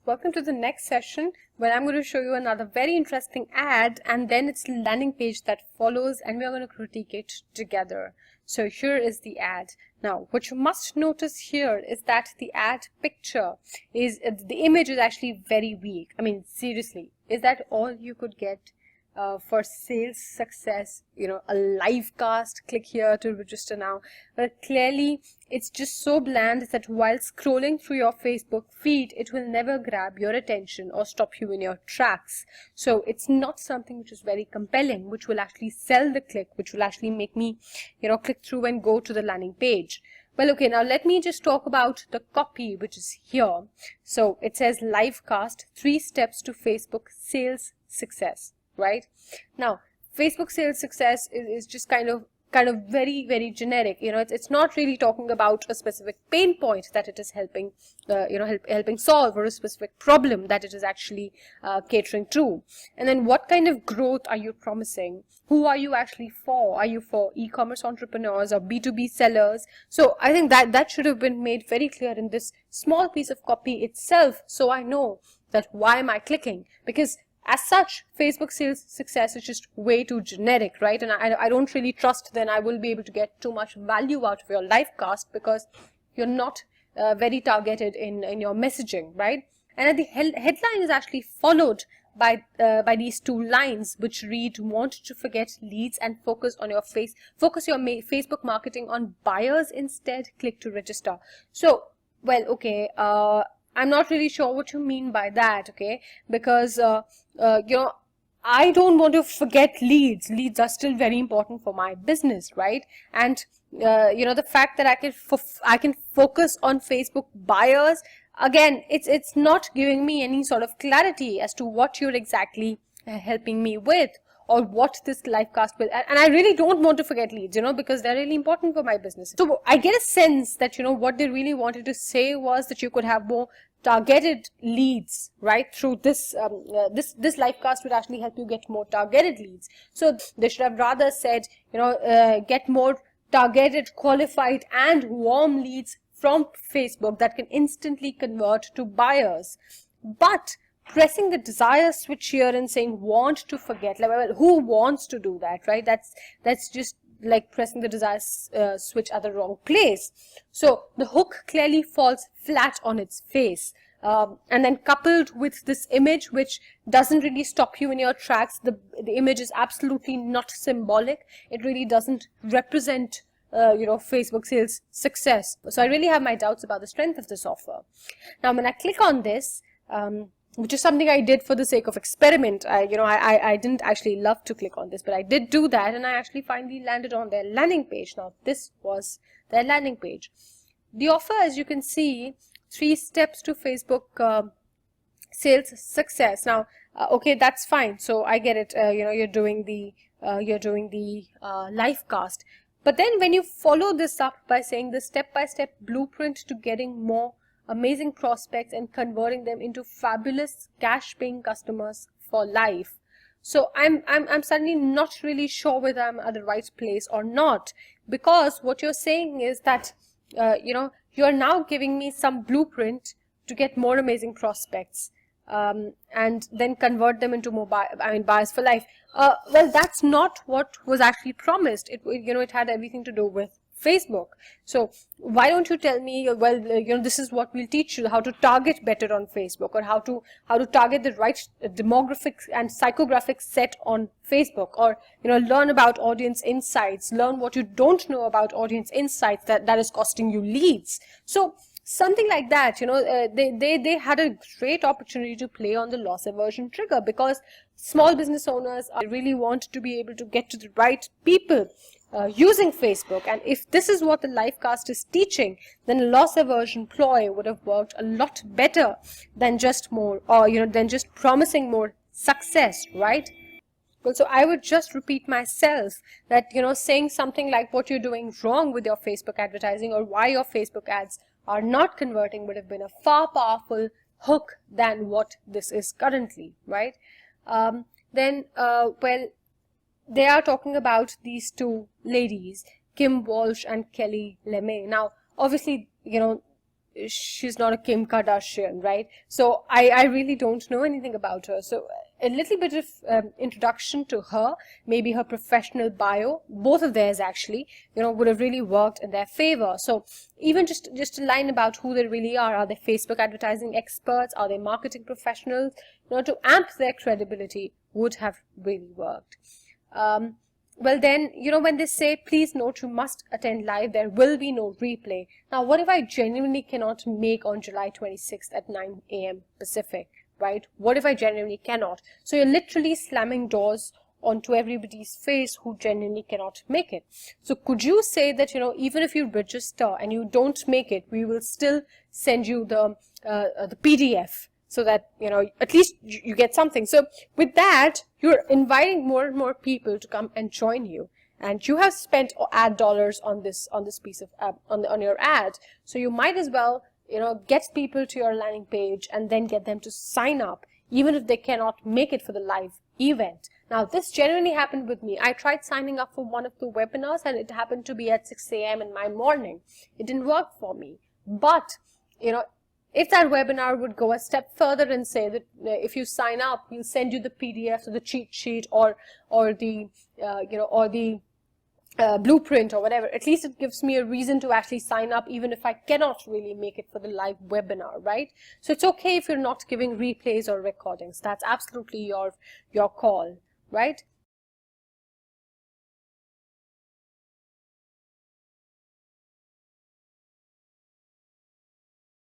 Welcome to the next session where I'm going to show you another very interesting ad and then its landing page that follows, and we're going to critique it together. So here is the ad. Now what you must notice here is that the ad picture is, the image is actually very weak. I mean, seriously, is that all you could get for sales success? A live cast, click here to register now. But clearly it's just so bland that while scrolling through your Facebook feed, it will never grab your attention or stop you in your tracks. So it's not something which is very compelling, which will actually sell the click, which will actually make me click through and go to the landing page. Well, okay, now let me just talk about the copy which is here. So it says live cast, 3 steps to Facebook sales success. Right now, Facebook sales success is just kind of very, very generic. It's not really talking about a specific pain point that it is helping helping solve, or a specific problem that it is actually catering to. And then what kind of growth are you promising? Who are you actually for? Are you for e-commerce entrepreneurs or B2B sellers? So I think that should have been made very clear in this small piece of copy itself, so I know that why am I clicking. Because as such, Facebook sales success is just way too generic, right? And I don't really trust then I will be able to get too much value out of your live cast, because you're not very targeted in your messaging, right? And the headline is actually followed by these 2 lines which read, want to forget leads and focus your Facebook marketing on buyers instead, click to register. So, well, okay, I'm not really sure what you mean by that, okay? Because, I don't want to forget leads. Leads are still very important for my business, right? And, the fact that I can focus on Facebook buyers, again, it's not giving me any sort of clarity as to what you're exactly helping me with, or what this live cast will. And I really don't want to forget leads, because they're really important for my business. So I get a sense that, what they really wanted to say was that you could have more targeted leads, right? Through this this live cast would actually help you get more targeted leads. So they should have rather said, get more targeted, qualified and warm leads from Facebook that can instantly convert to buyers. But pressing the desire switch here and saying want to forget, like, well, who wants to do that, right? That's just like pressing the desire switch at the wrong place. So the hook clearly falls flat on its face. And then coupled with this image which doesn't really stop you in your tracks, the image is absolutely not symbolic. It really doesn't represent Facebook sales success. So I really have my doubts about the strength of this offer. Now when I click on this, which is something I did for the sake of experiment. I didn't actually love to click on this, but I did do that, and I actually finally landed on their landing page. Now this was their landing page. The offer, as you can see, 3 steps to Facebook sales success. Now, okay, that's fine. So I get it. You're doing the live cast, but then when you follow this up by saying the step-by-step blueprint to getting more amazing prospects and converting them into fabulous cash-paying customers for life. So I'm suddenly not really sure whether I'm at the right place or not, because what you're saying is that you're now giving me some blueprint to get more amazing prospects and then convert them into buyers for life. Well, that's not what was actually promised. It had everything to do with Facebook. So why don't you tell me, well, this is what we'll teach you, how to target better on Facebook, or how to target the right demographic and psychographic set on Facebook, or learn about audience insights, learn what you don't know about audience insights that is costing you leads. So something like that. They had a great opportunity to play on the loss aversion trigger, because small business owners really want to be able to get to the right people using Facebook. And if this is what the live cast is teaching, then loss aversion ploy would have worked a lot better than just promising more success, right? Well, so I would just repeat myself that, saying something like what you're doing wrong with your Facebook advertising, or why your Facebook ads are not converting, would have been a far powerful hook than what this is currently, right? Well, they are talking about these 2 ladies, Kim Walsh and Kelly LeMay. Now, obviously, she's not a Kim Kardashian, right? So I really don't know anything about her. So a little bit of introduction to her, maybe her professional bio, both of theirs actually, would have really worked in their favor. So even just a line about who they really are. Are they Facebook advertising experts? Are they marketing professionals? To amp their credibility would have really worked. Well then, when they say, please note you must attend live, there will be no replay. Now, what if I genuinely cannot make on July 26th at 9 a.m. Pacific, right? What if I genuinely cannot? So you're literally slamming doors onto everybody's face who genuinely cannot make it. So could you say that, even if you register and you don't make it, we will still send you the PDF? So that, at least you get something. So with that, you're inviting more and more people to come and join you. And you have spent ad dollars on this piece of, on your ad. So you might as well, get people to your landing page and then get them to sign up, even if they cannot make it for the live event. Now, this genuinely happened with me. I tried signing up for one of the webinars and it happened to be at 6 a.m. in my morning. It didn't work for me. But, if that webinar would go a step further and say that if you sign up, we'll send you the PDF or the cheat sheet or the blueprint or whatever, at least it gives me a reason to actually sign up, even if I cannot really make it for the live webinar, right? So it's okay if you're not giving replays or recordings. That's absolutely your call, right?